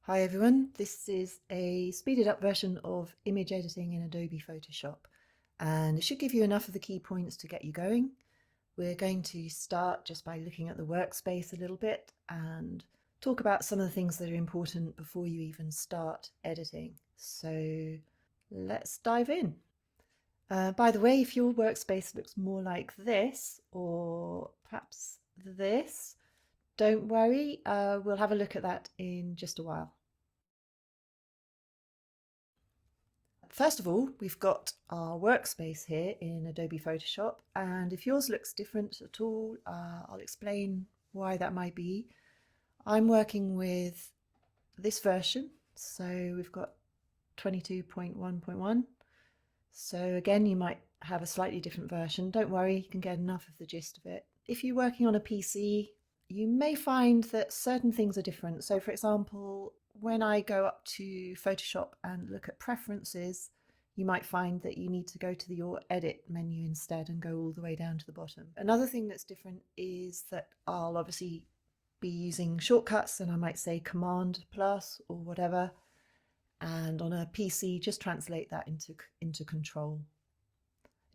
Hi everyone, this is a speeded up version of image editing in Adobe Photoshop, and it should give you enough of the key points to get you going. We're going to start just by looking at the workspace a little bit and talk about some of the things that are important before you even start editing. So let's dive in. By the way, if your workspace looks more like this or perhaps this, don't worry, we'll have a look at that in just a while. First of all, we've got our workspace here in Adobe Photoshop, and if yours looks different at all, I'll explain why that might be. I'm working with this version, so we've got 22.1.1. So again, you might have a slightly different version. Don't worry, you can get enough of the gist of it. If you're working on a PC, you may find that certain things are different. So for example, when I go up to Photoshop and look at preferences, you might find that you need to go to your edit menu instead and go all the way down to the bottom. Another thing that's different is that I'll obviously be using shortcuts, and I might say Command plus or whatever, and on a PC just translate that into Control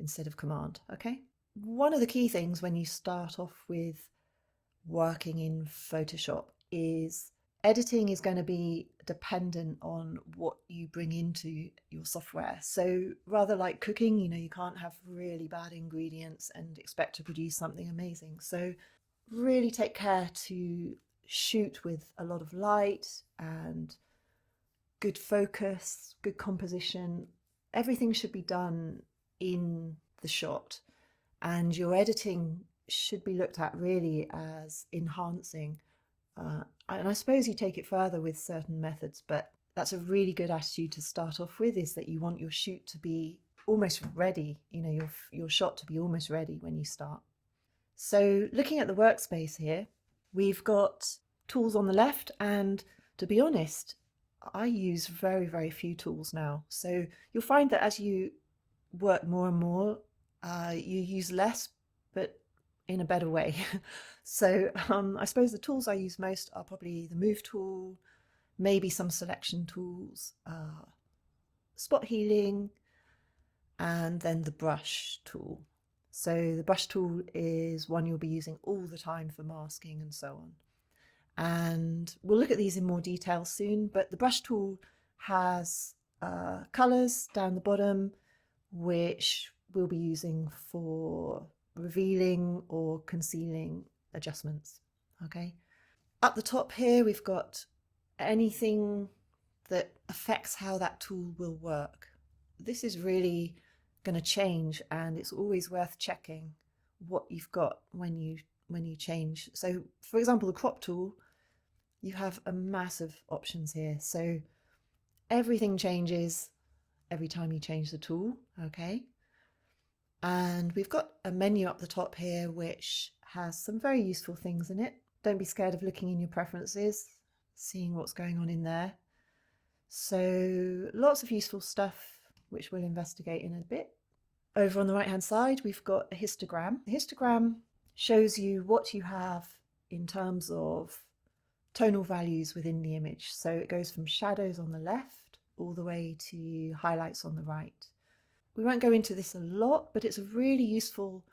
instead of Command. Okay, one of the key things when you start off with working in Photoshop is editing is going to be dependent on what you bring into your software. So rather like cooking, you can't have really bad ingredients and expect to produce something amazing. So really take care to shoot with a lot of light and good focus, good composition. Everything should be done in the shot, and your editing should be looked at really as enhancing. And I suppose you take it further with certain methods, but that's a really good attitude to start off with, is that you want your shoot to be almost ready, your shot to be almost ready when you start. So looking at the workspace here, we've got tools on the left, and to be honest, I use very, very few tools now. So you'll find that as you work more and more, you use less, but in a better way. So I suppose the tools I use most are probably the move tool, maybe some selection tools, spot healing, and then the brush tool. So the brush tool is one you'll be using all the time for masking and so on. And we'll look at these in more detail soon, but the brush tool has colors down the bottom, which we'll be using for revealing or concealing adjustments. Okay, up the top here we've got anything that affects how that tool will work. This is really going to change, and it's always worth checking what you've got when you change. So for example, the crop tool, you have a massive options here, so everything changes every time you change the tool. Okay, and we've got a menu up the top here which has some very useful things in it. Don't be scared of looking in your preferences, seeing what's going on in there. So lots of useful stuff which we'll investigate in a bit. Over on the right hand side we've got a histogram. The histogram shows you what you have in terms of tonal values within the image. So it goes from shadows on the left all the way to highlights on the right. We won't go into this a lot, but it's a really useful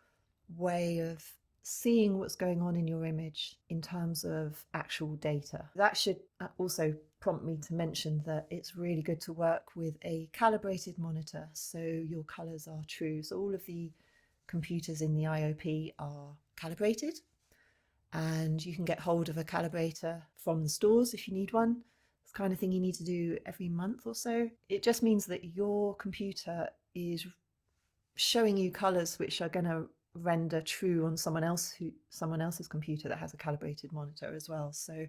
way of seeing what's going on in your image in terms of actual data. That should also prompt me to mention that it's really good to work with a calibrated monitor, so your colors are true. So all of the computers in the IOP are calibrated, and you can get hold of a calibrator from the stores if you need one. It's the kind of thing you need to do every month or so. It just means that your computer is showing you colors which are going to render true on someone else's computer that has a calibrated monitor as well. So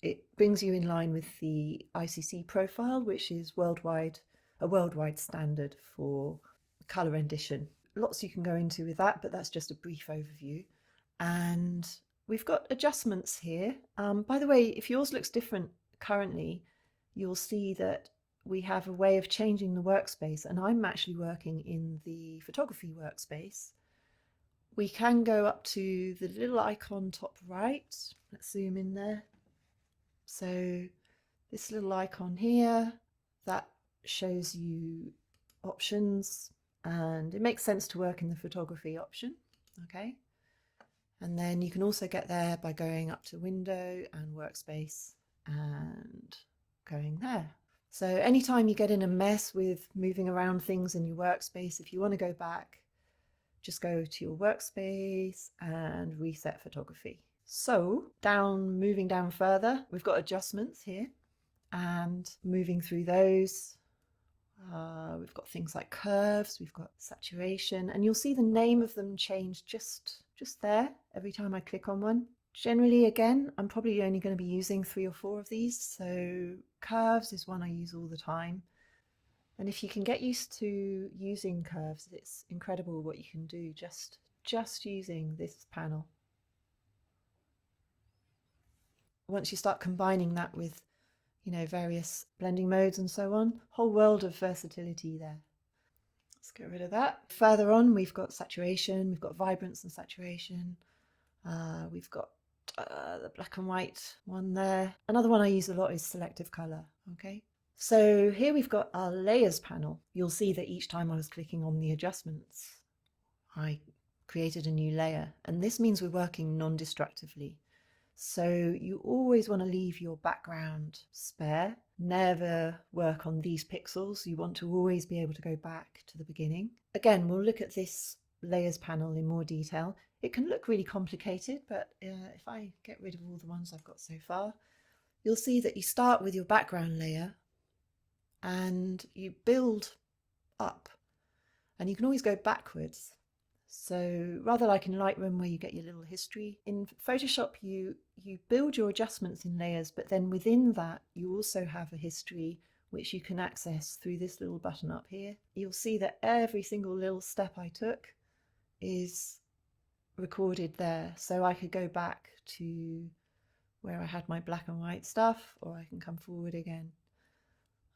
it brings you in line with the ICC profile, which is a worldwide standard for color rendition. Lots you can go into with that, but that's just a brief overview. And we've got adjustments here. By the way, if yours looks different currently, you'll see that we have a way of changing the workspace, and I'm actually working in the photography workspace. We can go up to the little icon top right. Let's zoom in there. So this little icon here that shows you options, and it makes sense to work in the photography option. Okay, and then you can also get there by going up to Window and Workspace and going there. So anytime you get in a mess with moving around things in your workspace, if you want to go back, just go to your workspace and reset photography. So moving down further, we've got adjustments here, and moving through those, we've got things like curves, we've got saturation, and you'll see the name of them change just there every time I click on one. Generally, again, I'm probably only going to be using 3 or 4 of these, so curves is one I use all the time. And if you can get used to using curves, it's incredible what you can do just using this panel. Once you start combining that with, you know, various blending modes and so on, whole world of versatility there. Let's get rid of that. Further on, we've got saturation, we've got vibrance and saturation, we've got the black and white one there. Another one I use a lot is selective color. Okay, so here we've got our layers panel. You'll see that each time I was clicking on the adjustments, I created a new layer, and this means we're working non-destructively. So you always want to leave your background spare. Never work on these pixels. You want to always be able to go back to the beginning. Again, we'll look at this layers panel in more detail. It can look really complicated, but if I get rid of all the ones I've got so far, you'll see that you start with your background layer and you build up, and you can always go backwards. So rather like in Lightroom where you get your little history, in Photoshop you build your adjustments in layers, but then within that you also have a history which you can access through this little button up here. You'll see that every single little step I took is recorded there, so I could go back to where I had my black and white stuff, or I can come forward again.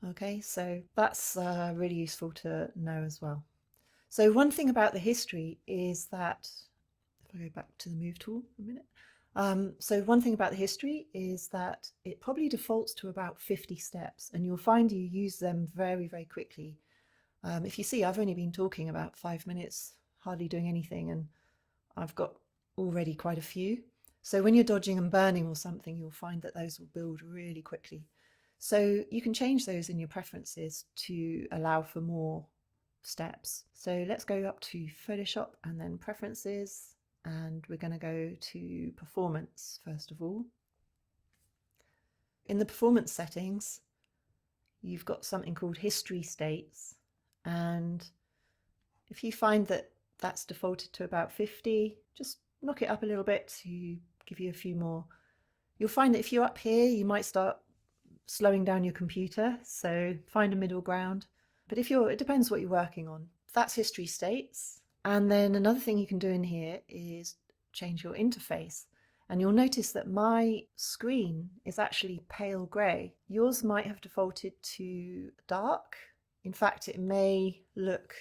Okay, so that's really useful to know as well. So one thing about the history is that, if I go back to the move tool for a minute, so one thing about the history is that it probably defaults to about 50 steps, and you'll find you use them very, very quickly. If you see, I've only been talking about 5 minutes, hardly doing anything, and I've got already quite a few. So when you're dodging and burning or something, you'll find that those will build really quickly. So you can change those in your preferences to allow for more steps. So let's go up to Photoshop and then preferences, and we're going to go to performance first of all. In the performance settings, you've got something called history states, and if you find that that's defaulted to about 50, just knock it up a little bit to give you a few more. You'll find that if you're up here, you might start slowing down your computer, so find a middle ground. But if it depends what you're working on. That's history states. And then another thing you can do in here is change your interface. And you'll notice that my screen is actually pale grey. Yours might have defaulted to dark. In fact, it may look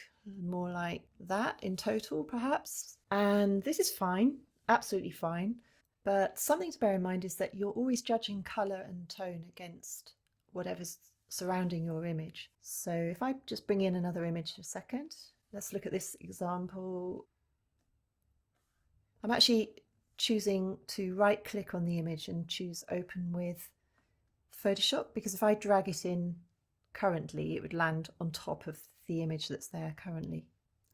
more like that in total, perhaps. And this is fine, absolutely fine. But something to bear in mind is that you're always judging colour and tone against whatever's surrounding your image. So if I just bring in another image for a second, let's look at this example. I'm actually choosing to right click on the image and choose open with Photoshop, because if I drag it in currently it would land on top of the image that's there currently,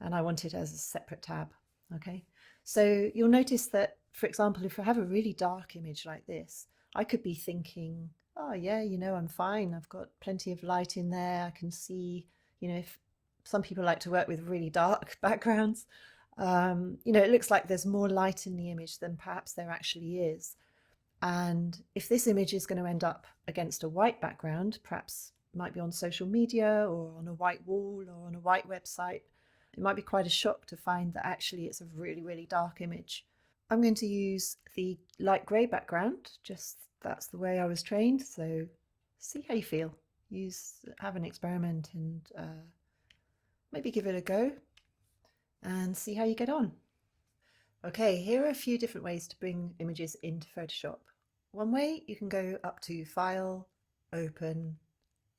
and I want it as a separate tab. Okay, so you'll notice that, for example, if I have a really dark image like this, I could be thinking, oh yeah, you know, I'm fine, I've got plenty of light in there, I can see, you know, if some people like to work with really dark backgrounds, you know, it looks like there's more light in the image than perhaps there actually is. And if this image is going to end up against a white background, perhaps it might be on social media or on a white wall or on a white website, it might be quite a shock to find that actually it's a really, really dark image. I'm going to use the light grey background, just that's the way I was trained, so see how you feel. Have an experiment and maybe give it a go and see how you get on. Okay, here are a few different ways to bring images into Photoshop. One way, you can go up to File, open,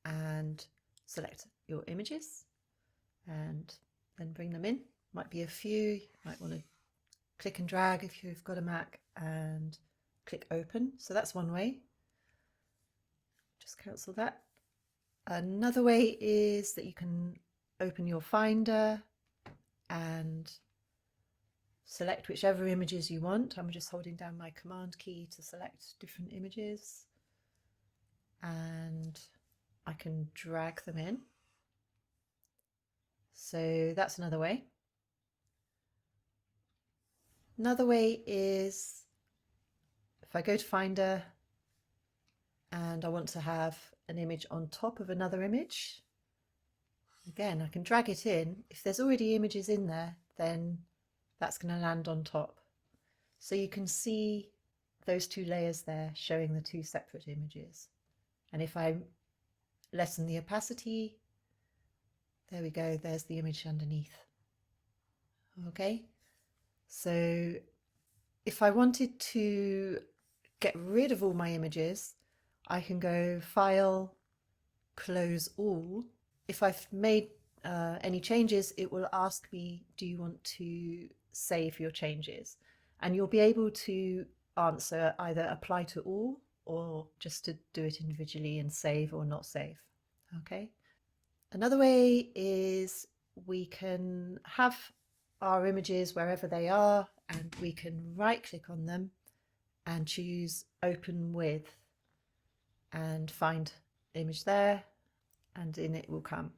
and select your images and then bring them in. Might be a few, you might want to click and drag if you've got a Mac and click open. So that's one way. Just cancel that. Another way is that you can open your Finder and select whichever images you want. I'm just holding down my Command key to select different images, and I can drag them in. So that's another way. Another way is if I go to Finder and I want to have an image on top of another image, again, I can drag it in. If there's already images in there, then that's going to land on top. So you can see those two layers there showing the two separate images. And if I lessen the opacity, there we go, there's the image underneath. Okay, so if I wanted to get rid of all my images, I can go File, Close All. If I've made any changes, it will ask me, do you want to save your changes? And you'll be able to answer either Apply to All or just to do it individually and save or not save. Okay. Another way is we can have our images wherever they are, and we can right click on them and choose Open With and find image there, and in it will come.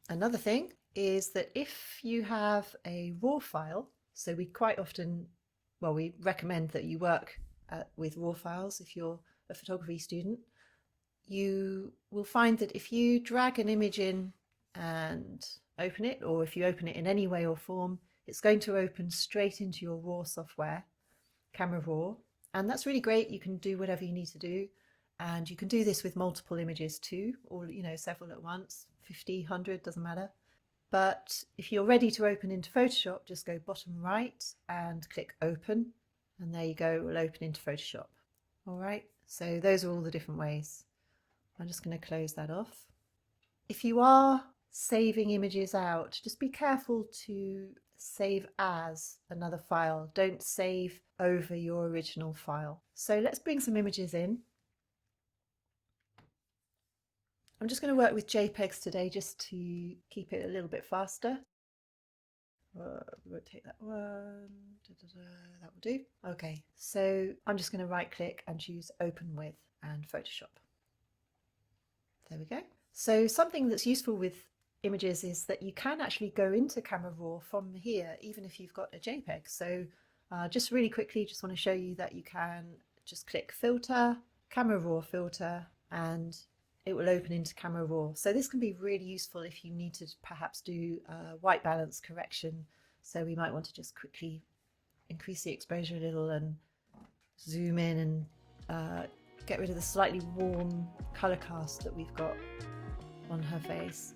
Another thing is that if you have a raw file, so we quite often, well, we recommend that you work with raw files if you're a photography student. You will find that if you drag an image in and open it, or if you open it in any way or form, it's going to open straight into your raw software, Camera Raw, and that's really great. You can do whatever you need to do, and you can do this with multiple images too, or several at once, 50, 100, doesn't matter. But if you're ready to open into Photoshop, just go bottom right and click Open, and there you go, it will open into Photoshop. All right, so those are all the different ways. I'm just going to close that off. If you are saving images out, just be careful to save as another file. Don't save over your original file. So let's bring some images in. I'm just going to work with JPEGs today just to keep it a little bit faster. Rotate that one, that will do. Okay, so I'm just going to right click and choose Open With and Photoshop. There we go. So something that's useful with images is that you can actually go into Camera Raw from here, even if you've got a JPEG. So just really quickly, just want to show you that you can just click Filter, Camera Raw Filter, and it will open into Camera Raw. So this can be really useful if you need to perhaps do white balance correction. So we might want to just quickly increase the exposure a little and zoom in and get rid of the slightly warm colour cast that we've got on her face.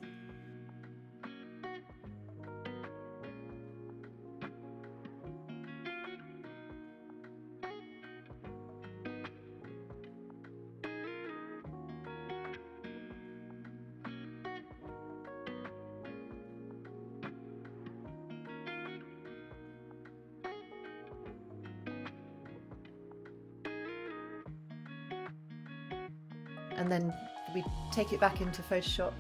And then we take it back into Photoshop,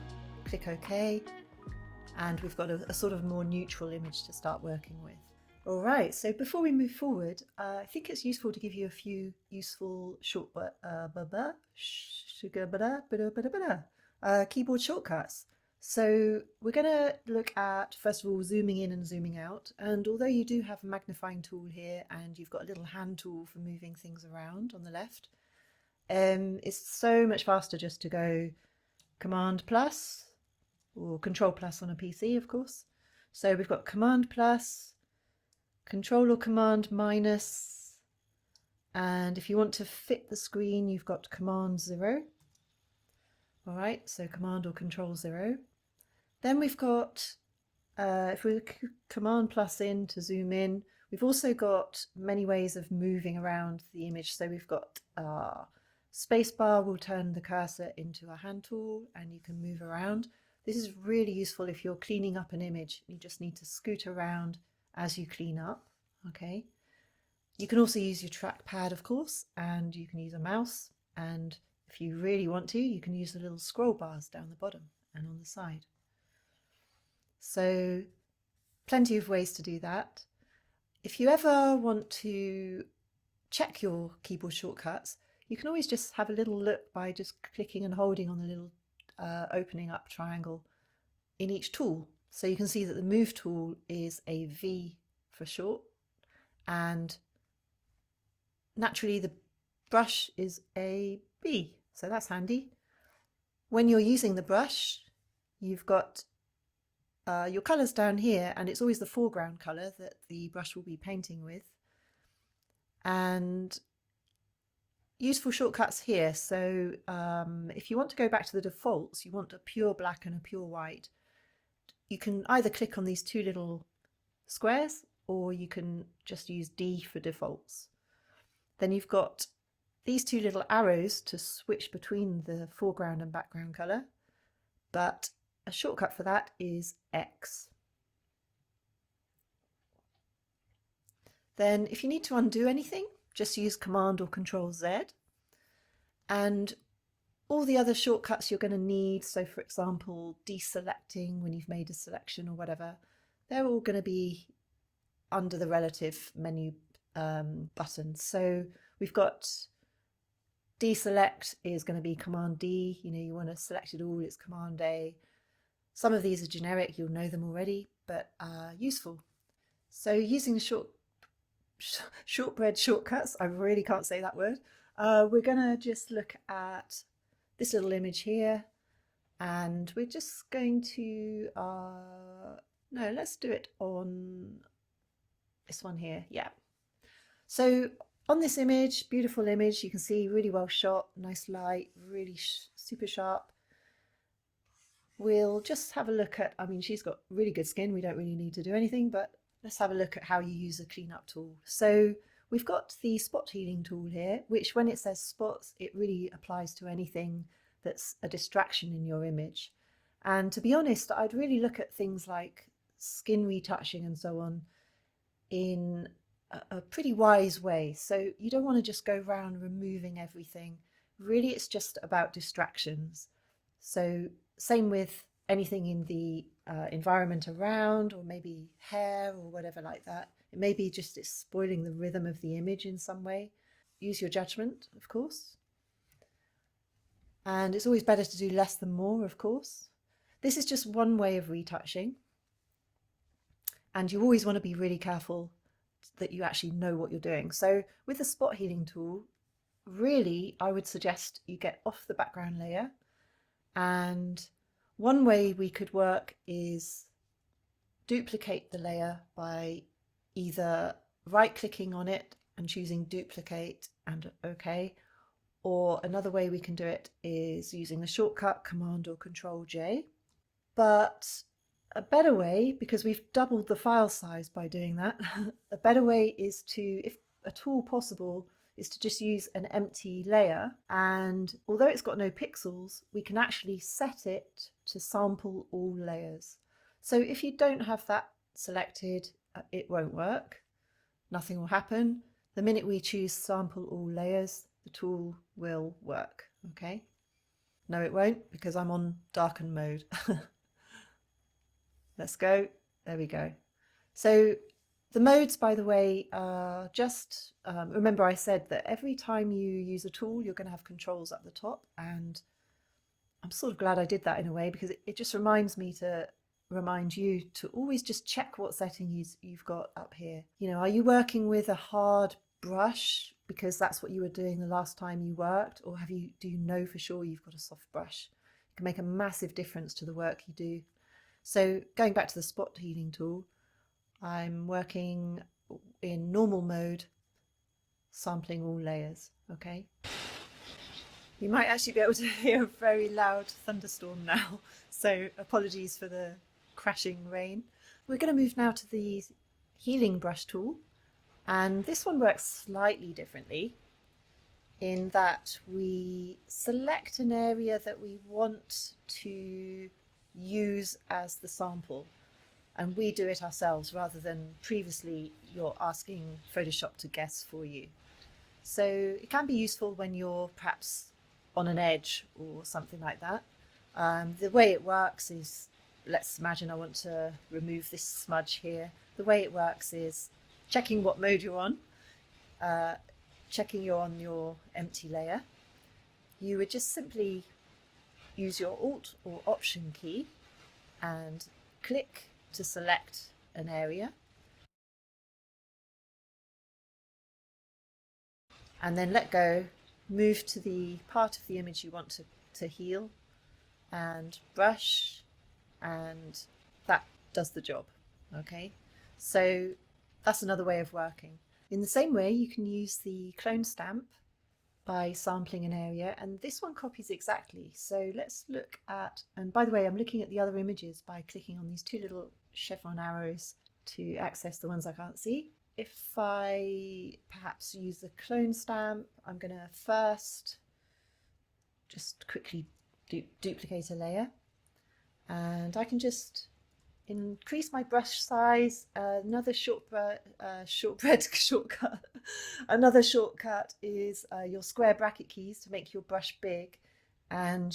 click OK, and we've got a sort of more neutral image to start working with. All right, so before we move forward, I think it's useful to give you a few useful keyboard shortcuts. So we're going to look at, first of all, zooming in and zooming out. And although you do have a magnifying tool here and you've got a little hand tool for moving things around on the left, it's so much faster just to go Command plus or Control plus on a PC, of course. So we've got Command plus, Control or Command minus, and if you want to fit the screen, you've got Command 0. All right, so Command or Control 0. Then we've got, if we Command plus in to zoom in, we've also got many ways of moving around the image. So we've got Spacebar will turn the cursor into a hand tool and you can move around. This is really useful if you're cleaning up an image. You just need to scoot around as you clean up. Okay. You can also use your trackpad, of course, and you can use a mouse. And if you really want to, you can use the little scroll bars down the bottom and on the side. So plenty of ways to do that. If you ever want to check your keyboard shortcuts, you can always just have a little look by just clicking and holding on the little opening up triangle in each tool. So you can see that the move tool is a V for short, and naturally the brush is a B, so that's handy. When you're using the brush, you've got your colours down here, and it's always the foreground colour that the brush will be painting with. And useful shortcuts here. So if you want to go back to the defaults, you want a pure black and a pure white, you can either click on these two little squares or you can just use D for defaults. Then you've got these two little arrows to switch between the foreground and background colour, but a shortcut for that is X. Then if you need to undo anything, just use Command or Control Z. And all the other shortcuts you're going to need, so for example, deselecting when you've made a selection or whatever, they're all going to be under the relative menu buttons. So we've got deselect is going to be Command D. You know, you want to select it all, it's Command A. Some of these are generic, you'll know them already, but useful. So using the shortbread shortcuts, I really can't say that word, we're going to just look at this little image here, and we're just going to, no, let's do it on this one here. Yeah. So on this image, beautiful image, you can see really well shot, nice light, really super sharp. We'll just have a look at, I mean, she's got really good skin, we don't really need to do anything, but let's have a look at how you use a cleanup tool. So we've got the spot healing tool here, which when it says spots, it really applies to anything that's a distraction in your image. And to be honest, I'd really look at things like skin retouching and so on in a pretty wise way. So you don't want to just go around removing everything. Really, it's just about distractions. So same with anything in the environment around, or maybe hair or whatever like that. It may be just it's spoiling the rhythm of the image in some way. Use your judgment, of course. And it's always better to do less than more, of course. This is just one way of retouching. And you always want to be really careful that you actually know what you're doing. So with the spot healing tool, really, I would suggest you get off the background layer. And one way we could work is duplicate the layer by either right-clicking on it and choosing duplicate and OK, or another way we can do it is using the shortcut Command or Control J. But a better way, because we've doubled the file size by doing that, a better way is to, if at all possible, is to just use an empty layer, and although it's got no pixels, we can actually set it to sample all layers. So if you don't have that selected, it won't work. Nothing will happen. The minute we choose sample all layers, the tool will work. Okay? No, it won't, because I'm on darken mode. Let's go. There we go. So the modes, by the way, are just, remember I said that every time you use a tool, you're going to have controls up the top, and I'm sort of glad I did that in a way, because it just reminds me to remind you to always just check what settings you've got up here. You know, are you working with a hard brush because that's what you were doing the last time you worked, or do you know for sure you've got a soft brush? It can make a massive difference to the work you do. So going back to the spot healing tool, I'm working in normal mode, sampling all layers. Okay. You might actually be able to hear a very loud thunderstorm now, so apologies for the crashing rain. We're going to move now to the healing brush tool, and this one works slightly differently. in that we select an area that we want to use as the sample, and we do it ourselves rather than previously you're asking Photoshop to guess for you. So it can be useful when you're perhaps on an edge or something like that. The way it works is, let's imagine I want to remove this smudge here. The way it works is checking what mode you're on, checking you're on your empty layer. You would just simply use your Alt or Option key and click to select an area, and then let go, move to the part of the image you want to heal, and brush, and that does the job. Okay, so that's another way of working. In the same way, you can use the clone stamp by sampling an area, and this one copies exactly. So let's look at, and by the way, I'm looking at the other images by clicking on these two little chevron arrows to access the ones I can't see. If I perhaps use the clone stamp, I'm going to first just quickly duplicate a layer, and I can just increase my brush size. Another shortcut. Another shortcut is your square bracket keys to make your brush big, and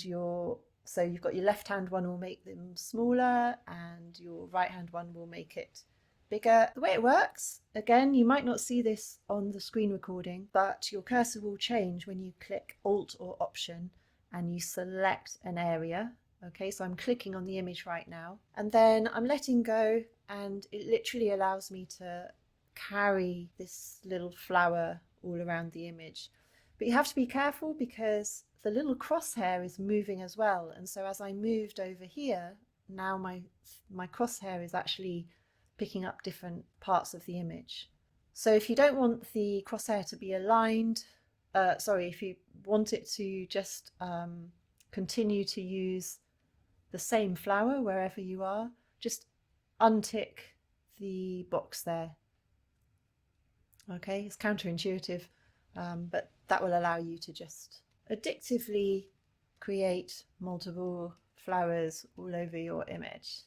so you've got your left hand one will make them smaller, and your right hand one will make it bigger. The way it works, again, you might not see this on the screen recording, but your cursor will change when you click Alt or Option and you select an area. Okay, so I'm clicking on the image right now, and then I'm letting go, and it literally allows me to carry this little flower all around the image. But you have to be careful because the little crosshair is moving as well, and so as I moved over here, now my crosshair is actually picking up different parts of the image. So if you don't want the crosshair to be aligned, if you want it to just continue to use the same flower wherever you are, just untick the box there. Okay, it's counterintuitive, but that will allow you to just addictively create multiple flowers all over your image.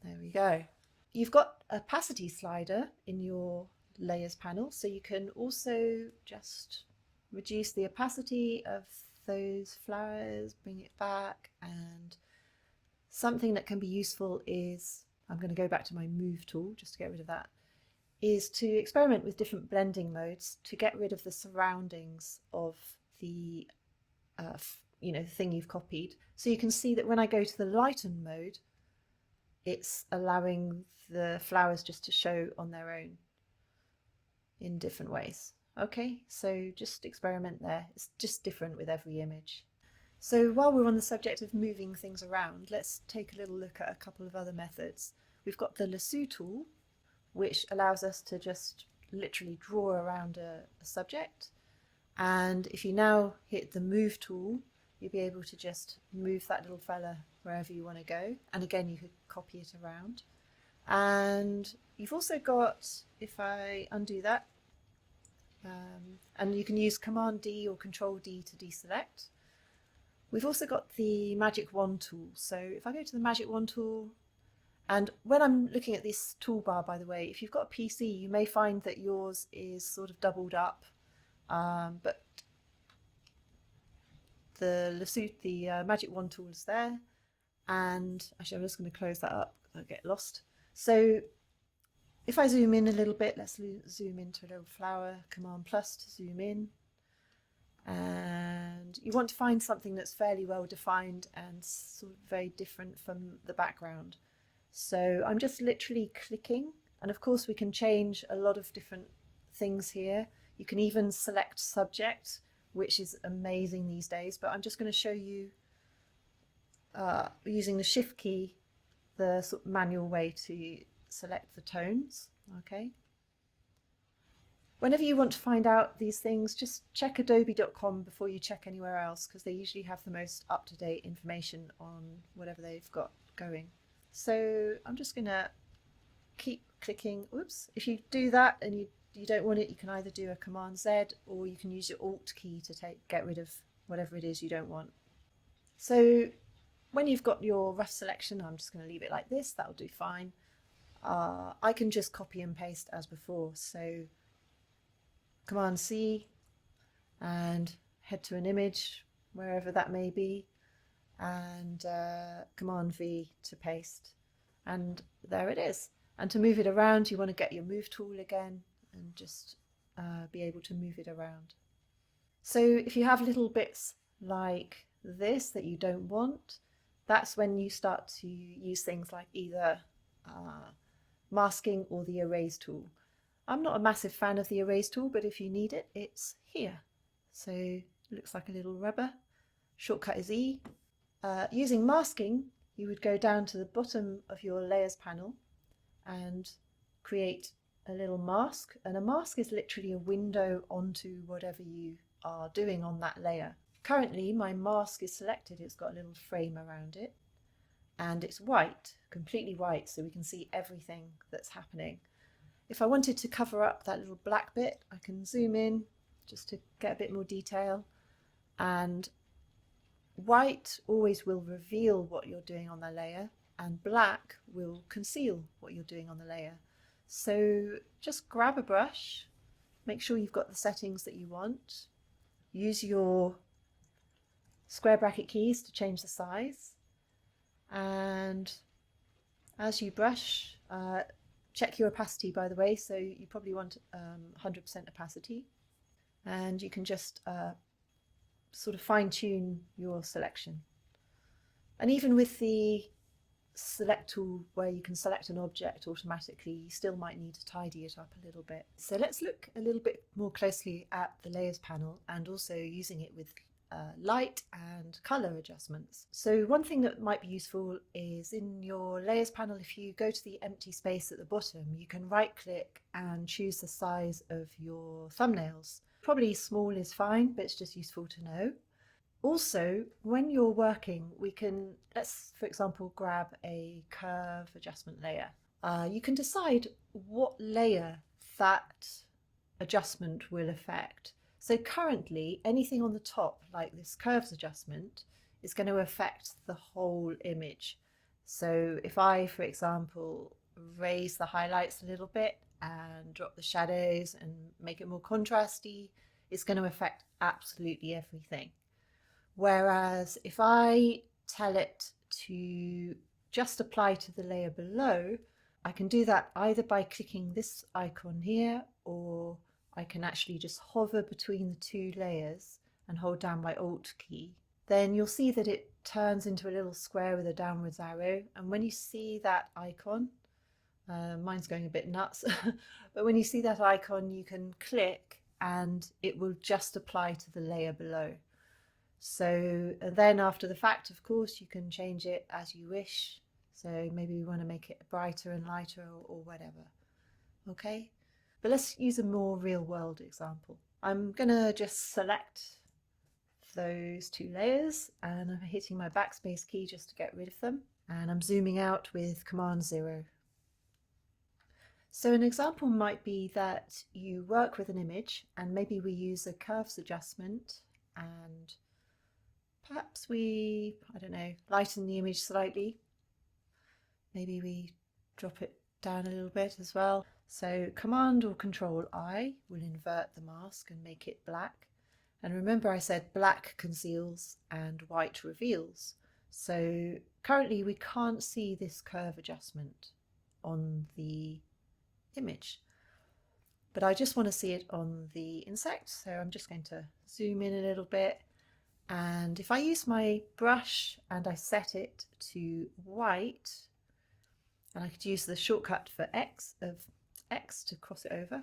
There we go. You've got an opacity slider in your layers panel, so you can also just reduce the opacity of those flowers, bring it back, and something that can be useful is, I'm going to go back to my move tool just to get rid of that, is to experiment with different blending modes to get rid of the surroundings of the thing you've copied. So you can see that when I go to the lighten mode, it's allowing the flowers just to show on their own in different ways. Okay, so just experiment there. It's just different with every image. So while we're on the subject of moving things around, let's take a little look at a couple of other methods. We've got the Lasso tool, which allows us to just literally draw around a subject. And if you now hit the move tool, you'll be able to just move that little fella wherever you want to go. And again, you could copy it around. And you've also got, if I undo that, and you can use Command D or Control D to deselect. We've also got the Magic Wand tool. So if I go to the Magic Wand tool, and when I'm looking at this toolbar, by the way, if you've got a PC, you may find that yours is sort of doubled up, but the Magic Wand tool is there. And actually, I'm just going to close that up because I get lost. So if I zoom in a little bit, let's zoom into a little flower, Command plus to zoom in. And you want to find something that's fairly well defined and sort of very different from the background. So I'm just literally clicking, and of course we can change a lot of different things here. You can even select subject, which is amazing these days, but I'm just going to show you using the Shift key, the sort of manual way to select the tones. Okay. Whenever you want to find out these things, just check adobe.com before you check anywhere else, because they usually have the most up-to-date information on whatever they've got going. So I'm just going to keep clicking. Oops. If you do that and you you don't want it, you can either do a Command Z or you can use your Alt key to get rid of whatever it is you don't want. So when you've got your rough selection, I'm just going to leave it like this, that'll do fine. I can just copy and paste as before. So Command C and head to an image, wherever that may be, and Command V to paste. And there it is. And to move it around, you want to get your move tool again and just be able to move it around. So if you have little bits like this that you don't want, that's when you start to use things like either masking or the erase tool. I'm not a massive fan of the erase tool, but if you need it, it's here. So it looks like a little rubber. Shortcut is E. Using masking, you would go down to the bottom of your layers panel and create a little mask. And a mask is literally a window onto whatever you are doing on that layer. Currently, my mask is selected. It's got a little frame around it. And it's white, completely white, so we can see everything that's happening. If I wanted to cover up that little black bit, I can zoom in just to get a bit more detail. And white always will reveal what you're doing on the layer, and black will conceal what you're doing on the layer. So just grab a brush, make sure you've got the settings that you want, use your square bracket keys to change the size, and as you brush, check your opacity, by the way, so you probably want 100% opacity, and you can just sort of fine-tune your selection. And even with the select tool where you can select an object automatically, you still might need to tidy it up a little bit. So let's look a little bit more closely at the layers panel and also using it with light and color adjustments. So one thing that might be useful is in your layers panel, if you go to the empty space at the bottom, you can right click and choose the size of your thumbnails. Probably small is fine, but it's just useful to know. Also, when you're working, we can, let's for example grab a curve adjustment layer. You can decide what layer that adjustment will affect. So currently, anything on the top, like this curves adjustment, is going to affect the whole image. So if I, for example, raise the highlights a little bit and drop the shadows and make it more contrasty, it's going to affect absolutely everything. Whereas if I tell it to just apply to the layer below, I can do that either by clicking this icon here, or I can actually just hover between the two layers and hold down my Alt key. Then you'll see that it turns into a little square with a downwards arrow, and when you see that icon, mine's going a bit nuts, but when you see that icon you can click and it will just apply to the layer below. So then after the fact, of course, you can change it as you wish. So maybe we want to make it brighter and lighter or whatever. Okay, but let's use a more real world example. I'm gonna just select those two layers and I'm hitting my backspace key just to get rid of them. And I'm zooming out with Command 0. So an example might be that you work with an image and maybe we use a curves adjustment and perhaps we, I don't know, lighten the image slightly. Maybe we drop it down a little bit as well. So Command or Control I will invert the mask and make it black. And remember I said black conceals and white reveals. So currently we can't see this curve adjustment on the image, but I just want to see it on the insect. So I'm just going to zoom in a little bit. And if I use my brush and I set it to white, and I could use the shortcut for X to cross it over,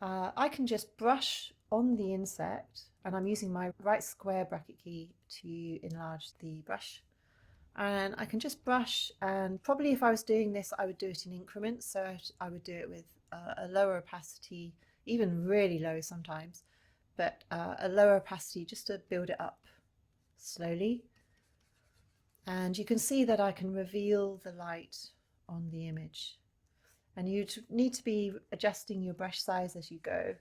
I can just brush on the insect, and I'm using my right square bracket key to enlarge the brush. And I can just brush, and probably if I was doing this, I would do it in increments. So I would do it with a lower opacity, even really low sometimes, but a lower opacity just to build it up slowly. And you can see that I can reveal the light on the image. And you need to be adjusting your brush size as you go.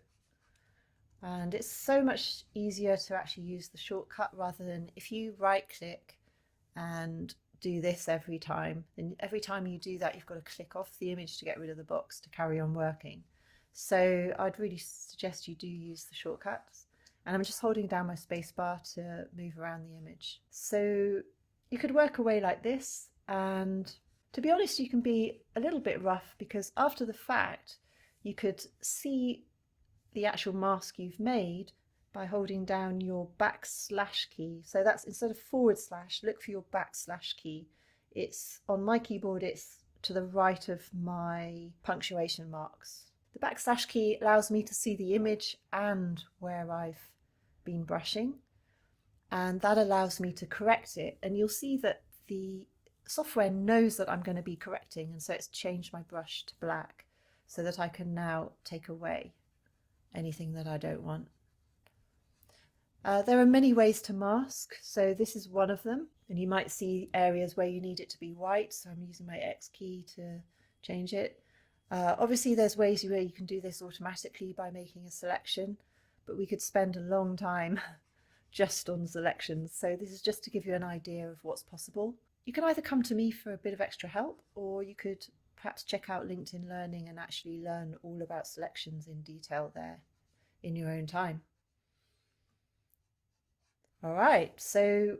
And it's so much easier to actually use the shortcut rather than if you right click and do this every time, then every time you do that you've got to click off the image to get rid of the box to carry on working. So I'd really suggest you do use the shortcuts. And I'm just holding down my space bar to move around the image. So you could work away like this, and to be honest you can be a little bit rough because after the fact you could see the actual mask you've made by holding down your backslash key. So that's instead of forward slash, look for your backslash key. It's on my keyboard, it's to the right of my punctuation marks. The backslash key allows me to see the image and where I've been brushing, and that allows me to correct it. And you'll see that the software knows that I'm going to be correcting, and so it's changed my brush to black so that I can now take away anything that I don't want. There are many ways to mask, so this is one of them, and you might see areas where you need it to be white, so I'm using my X key to change it. Obviously there's ways where you can do this automatically by making a selection, but we could spend a long time just on selections, so this is just to give you an idea of what's possible. You can either come to me for a bit of extra help, or you could perhaps check out LinkedIn Learning and actually learn all about selections in detail there in your own time. All right, so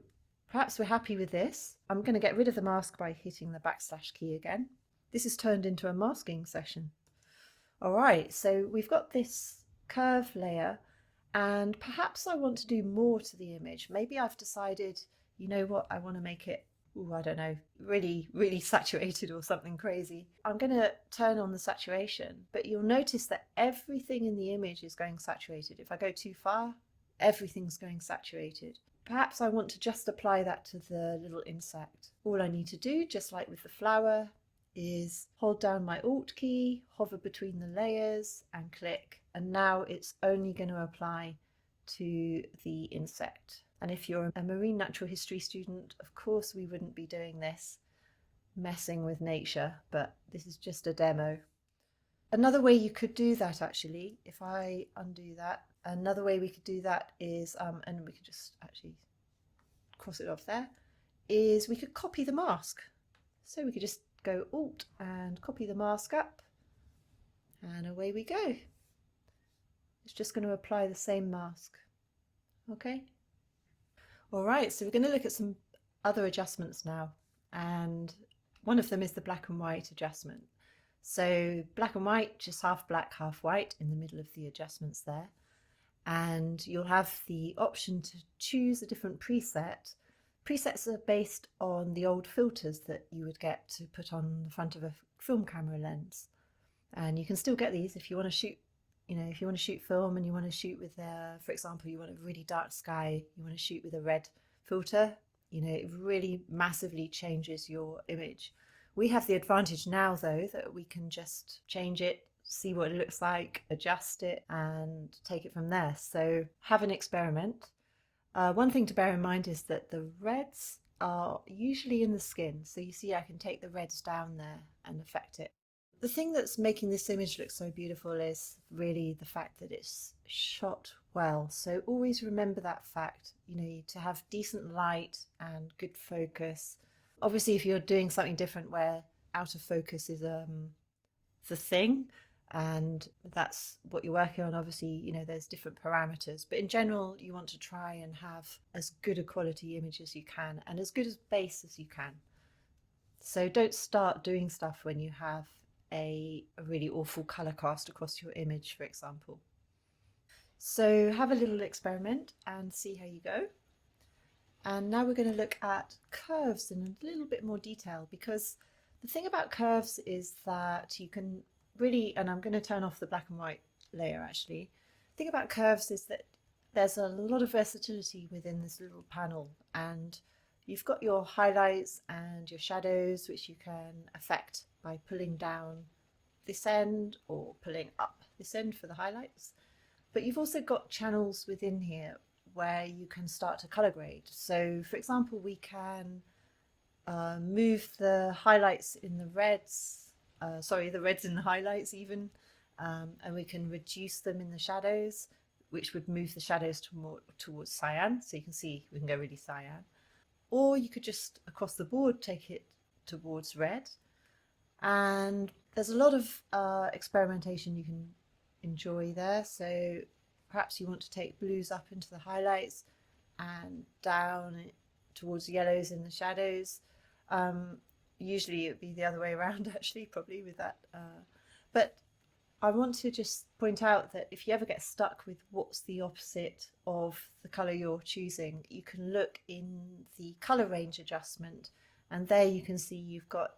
perhaps we're happy with this. I'm going to get rid of the mask by hitting the backslash key again. This has turned into a masking session. All right, so we've got this curve layer, and perhaps I want to do more to the image. Maybe I've decided, you know what, I want to make it, I don't know, really saturated or something crazy. I'm going to turn on the saturation, but you'll notice that everything in the image is going saturated. If I go too far, everything's going saturated. Perhaps I want to just apply that to the little insect. All I need to do, just like with the flower, is hold down my Alt key, hover between the layers and click, and now it's only going to apply to the insect. And if you're a marine natural history student, of course we wouldn't be doing this, messing with nature, but this is just a demo. Another way you could do that, actually, if I undo that, another way we could do that is, and we could just actually cross it off there, is we could copy the mask. So we could just go Alt and copy the mask up, and away we go. It's just going to apply the same mask. Okay. All right, so we're going to look at some other adjustments now, and one of them is the black and white adjustment. So black and white, just half black, half white in the middle of the adjustments there. And you'll have the option to choose a different preset. Presets are based on the old filters that you would get to put on the front of a film camera lens. And you can still get these if you want to shoot, if you want to shoot film and you want to shoot with, for example, you want a really dark sky, you want to shoot with a red filter, it really massively changes your image. We have the advantage now, though, that we can just change it, see what it looks like, adjust it, and take it from there. So have an experiment. One thing to bear in mind is that the reds are usually in the skin. So you see I can take the reds down there and affect it. The thing that's making this image look so beautiful is really the fact that it's shot well. So always remember that fact, to have decent light and good focus. Obviously, if you're doing something different where out of focus is the thing, and that's what you're working on, obviously, there's different parameters. But in general, you want to try and have as good a quality image as you can and as good a base as you can. So don't start doing stuff when you have a really awful color cast across your image, for example. So have a little experiment and see how you go. And now we're going to look at curves in a little bit more detail, because the thing about curves is that you can really, and I'm going to turn off the black and white layer actually. The thing about curves is that there's a lot of versatility within this little panel, and you've got your highlights and your shadows, which you can affect by pulling down this end or pulling up this end for the highlights. But you've also got channels within here where you can start to color grade. So for example, we can move the highlights in the reds the reds in the highlights even, and we can reduce them in the shadows, which would move the shadows towards cyan. So you can see we can go really cyan. Or you could just across the board take it towards red. And there's a lot of experimentation you can enjoy there. So perhaps you want to take blues up into the highlights and down towards yellows in the shadows. Usually it would be the other way around actually, probably with that. But I want to just point out that if you ever get stuck with what's the opposite of the colour you're choosing, you can look in the colour range adjustment, and there you can see you've got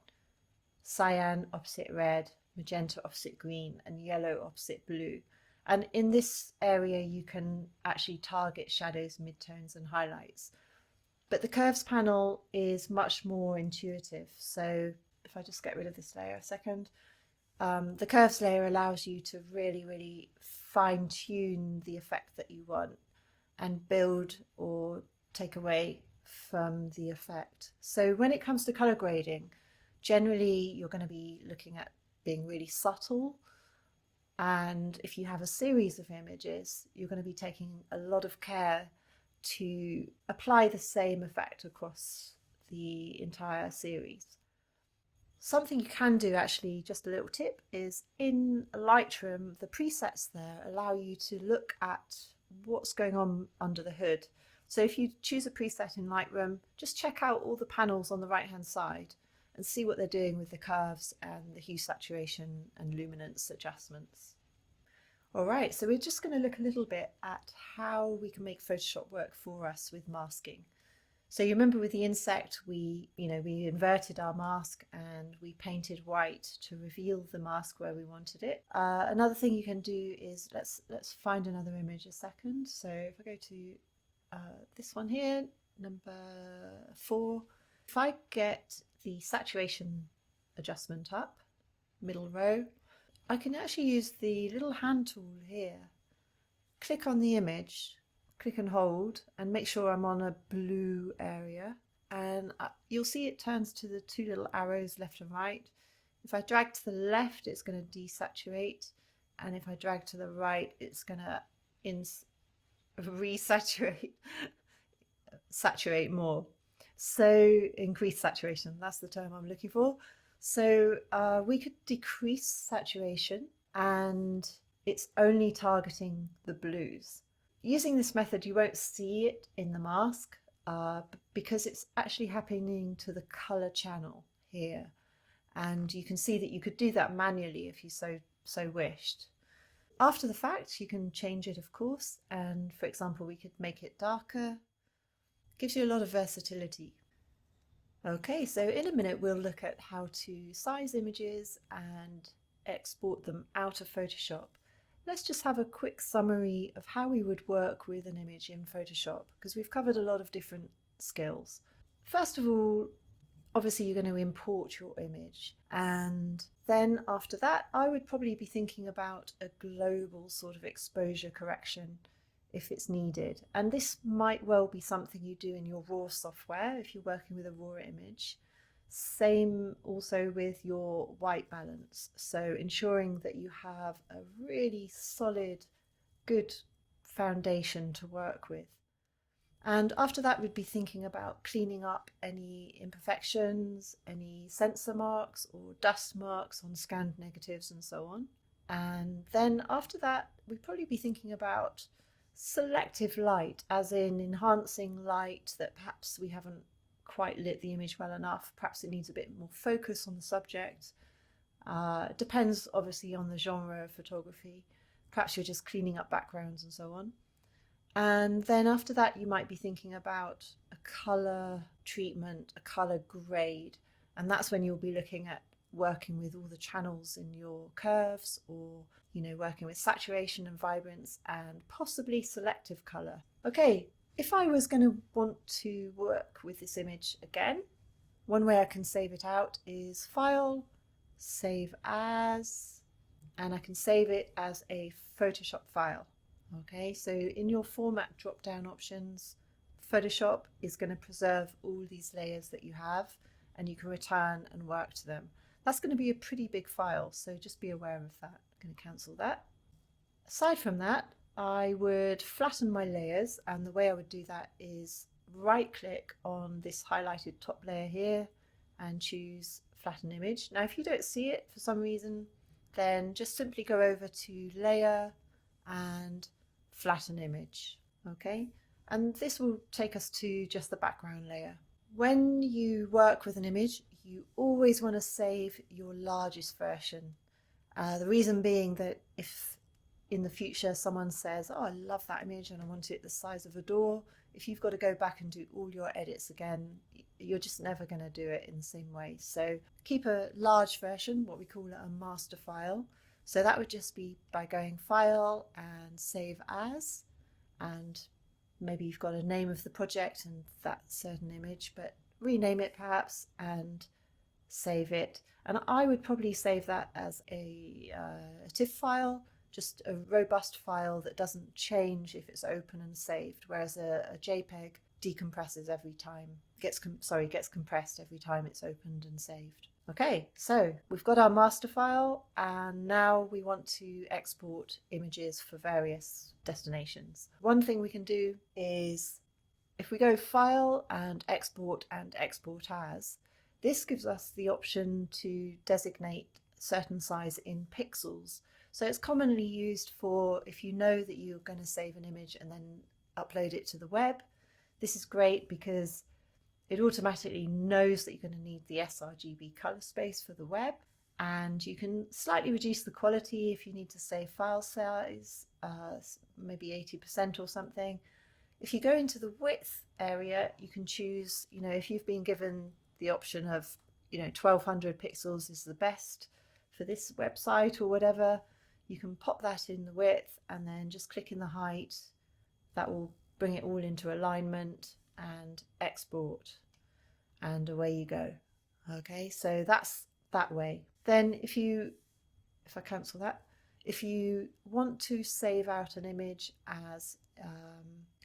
cyan opposite red, magenta opposite green, and yellow opposite blue. And in this area you can actually target shadows, midtones and highlights. But the curves panel is much more intuitive. So if I just get rid of this layer a second, the curves layer allows you to really fine tune the effect that you want and build or take away from the effect. So when it comes to color grading, generally you're going to be looking at being really subtle. And if you have a series of images, you're going to be taking a lot of care to apply the same effect across the entire series. Something you can do, actually, just a little tip, is in Lightroom, the presets there allow you to look at what's going on under the hood. So if you choose a preset in Lightroom, just check out all the panels on the right hand side and see what they're doing with the curves and the hue, saturation and luminance adjustments. Alright, so we're just going to look a little bit at how we can make Photoshop work for us with masking. So you remember with the insect, we inverted our mask and we painted white to reveal the mask where we wanted it. Another thing you can do is, let's find another image a second. So if I go to this one here, number 4, if I get the saturation adjustment up, middle row, I can actually use the little hand tool here. Click on the image, click and hold, and make sure I'm on a blue area, and you'll see it turns to the 2 little arrows left and right. If I drag to the left, it's going to desaturate, and if I drag to the right, it's going to resaturate, saturate more. So increase saturation, that's the term I'm looking for. So we could decrease saturation, and it's only targeting the blues. Using this method, you won't see it in the mask because it's actually happening to the color channel here. And you can see that you could do that manually if you so wished. After the fact, you can change it, of course. And for example, we could make it darker. Gives you a lot of versatility. Okay, so in a minute, we'll look at how to size images and export them out of Photoshop. Let's just have a quick summary of how we would work with an image in Photoshop, because we've covered a lot of different skills. First of all, obviously you're going to import your image, and then after that I would probably be thinking about a global sort of exposure correction if it's needed, and this might well be something you do in your RAW software if you're working with a RAW image. Same also with your white balance, so ensuring that you have a really solid, good foundation to work with. And after that, we'd be thinking about cleaning up any imperfections, any sensor marks or dust marks on scanned negatives and so on. And then after that, we'd probably be thinking about selective light, as in enhancing light that perhaps we haven't quite lit the image well enough. Perhaps it needs a bit more focus on the subject. It depends obviously on the genre of photography. Perhaps you're just cleaning up backgrounds and so on. And then after that, you might be thinking about a color treatment, a color grade, and that's when you'll be looking at working with all the channels in your curves, or working with saturation and vibrance and possibly selective color. Okay, if I was going to want to work with this image again, one way I can save it out is File, Save As, and I can save it as a Photoshop file. Okay, so in your format drop-down options, Photoshop is going to preserve all these layers that you have, and you can return and work to them. That's going to be a pretty big file, so just be aware of that. I'm going to cancel that. Aside from that, I would flatten my layers, and the way I would do that is right click on this highlighted top layer here and choose flatten image. Now if you don't see it for some reason, then just simply go over to layer and flatten image. Okay, and this will take us to just the background layer. When you work with an image, you always want to save your largest version. The reason being that if in the future someone says, oh, I love that image and I want it the size of a door, if you've got to go back and do all your edits again, you're just never going to do it in the same way. So keep a large version, what we call a master file. So that would just be by going File and Save As, and maybe you've got a name of the project and that certain image, but rename it perhaps and save it. And I would probably save that as a TIFF file, just a robust file that doesn't change if it's open and saved, whereas a JPEG decompresses every time, gets compressed every time it's opened and saved. Okay, so we've got our master file, and now we want to export images for various destinations. One thing we can do is, if we go File and Export As, this gives us the option to designate certain size in pixels. So it's commonly used for if you know that you're going to save an image and then upload it to the web. This is great because it automatically knows that you're going to need the sRGB color space for the web, and you can slightly reduce the quality if you need to save file size, maybe 80% or something. If you go into the width area, you can choose, if you've been given the option of, 1200 pixels is the best for this website or whatever, you can pop that in the width and then just click in the height. That will bring it all into alignment and export, and away you go. Okay, so that's that way. Then if I cancel that, if you want to save out an image as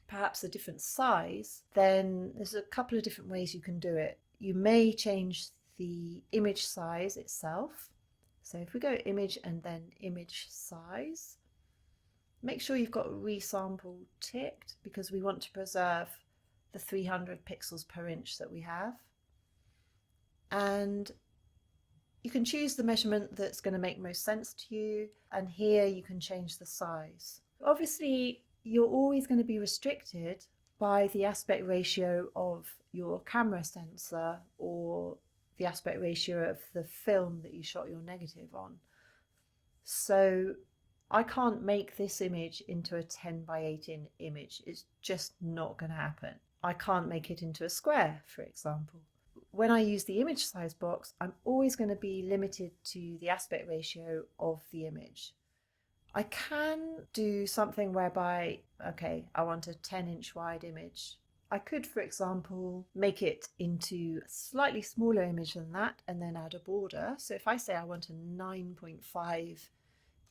perhaps a different size, then there's a couple of different ways you can do it. You may change the image size itself. So if we go image and then image size, make sure you've got resample ticked because we want to preserve the 300 pixels per inch that we have. And you can choose the measurement that's going to make most sense to you, and here you can change the size. Obviously, you're always going to be restricted by the aspect ratio of your camera sensor or the aspect ratio of the film that you shot your negative on. So I can't make this image into a 10 by 18 image. It's just not going to happen. I can't make it into a square, for example. When I use the image size box, I'm always going to be limited to the aspect ratio of the image. I can do something whereby, okay, I want a 10-inch wide image. I could, for example, make it into a slightly smaller image than that and then add a border. So if I say I want a 9.5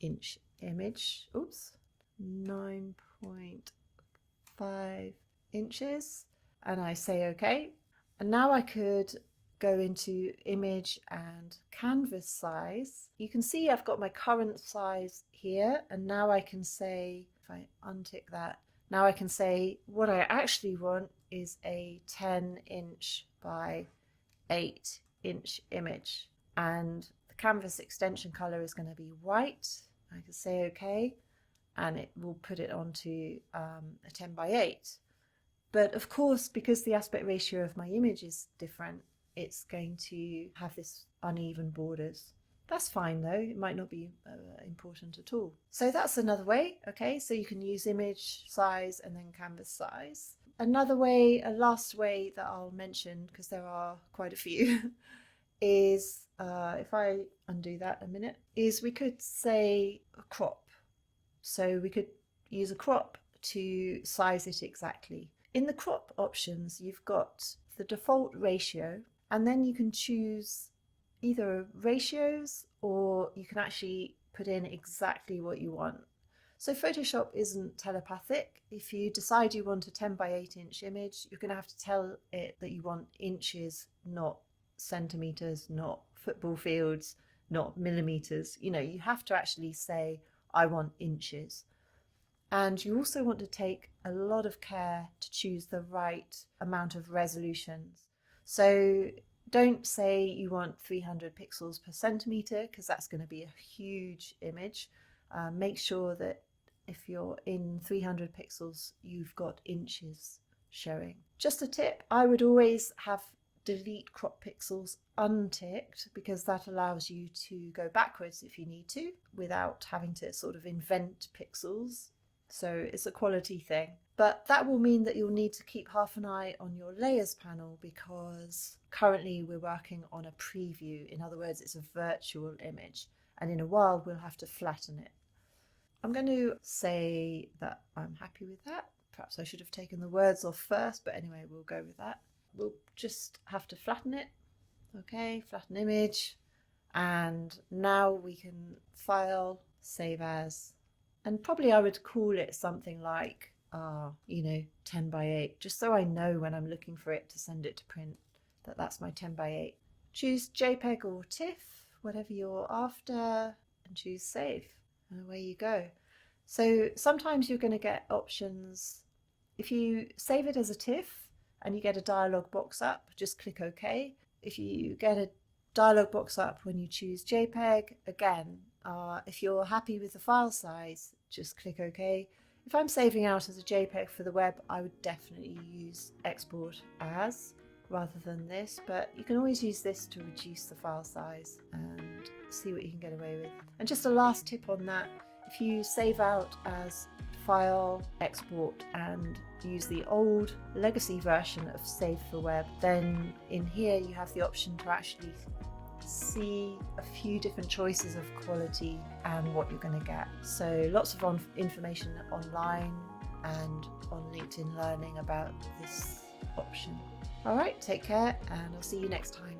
inch image, 9.5 inches, and I say okay. And now I could go into image and canvas size. You can see I've got my current size here, and now I can say, if I untick that, now I can say what I actually want is a 10-inch by 8-inch image, and the canvas extension color is going to be white. I can say okay, and it will put it onto a 10 by 8. But of course, because the aspect ratio of my image is different, it's going to have this uneven borders. That's fine though, it might not be important at all. So that's another way, okay? So you can use image size and then canvas size. Another way, a last way that I'll mention, because there are quite a few, is, if I undo that a minute, is we could say a crop. So we could use a crop to size it exactly. In the crop options, you've got the default ratio, and then you can choose either ratios or you can actually put in exactly what you want. So Photoshop isn't telepathic. If you decide you want a 10 by 8 inch image, you're going to have to tell it that you want inches, not centimeters, not football fields, not millimeters. You know, you have to actually say, I want inches. And you also want to take a lot of care to choose the right amount of resolutions. So don't say you want 300 pixels per centimeter, because that's going to be a huge image. Make sure that if you're in 300 pixels, you've got inches showing. Just a tip, I would always have delete crop pixels unticked, because that allows you to go backwards if you need to without having to sort of invent pixels. So it's a quality thing. But that will mean that you'll need to keep half an eye on your layers panel, because currently we're working on a preview. In other words, it's a virtual image, and in a while we'll have to flatten it. I'm going to say that I'm happy with that. Perhaps I should have taken the words off first, but anyway, we'll go with that. We'll just have to flatten it. Okay, flatten image. And now we can file, save as, and probably I would call it something like, 10 by 8, just so I know when I'm looking for it to send it to print that that's my 10 by 8. Choose JPEG or TIFF, whatever you're after, and choose save. And away you go. So sometimes you're going to get options. If you save it as a TIFF and you get a dialog box up, just click OK. If you get a dialog box up when you choose JPEG, again, if you're happy with the file size, just click OK. If I'm saving out as a JPEG for the web, I would definitely use export as rather than this, but you can always use this to reduce the file size and see what you can get away with. And just a last tip on that, if you save out as file, export, and use the old legacy version of Save for Web, then in here you have the option to actually see a few different choices of quality and what you're going to get. So lots of information online and on LinkedIn Learning about this option. All right, take care, and I'll see you next time.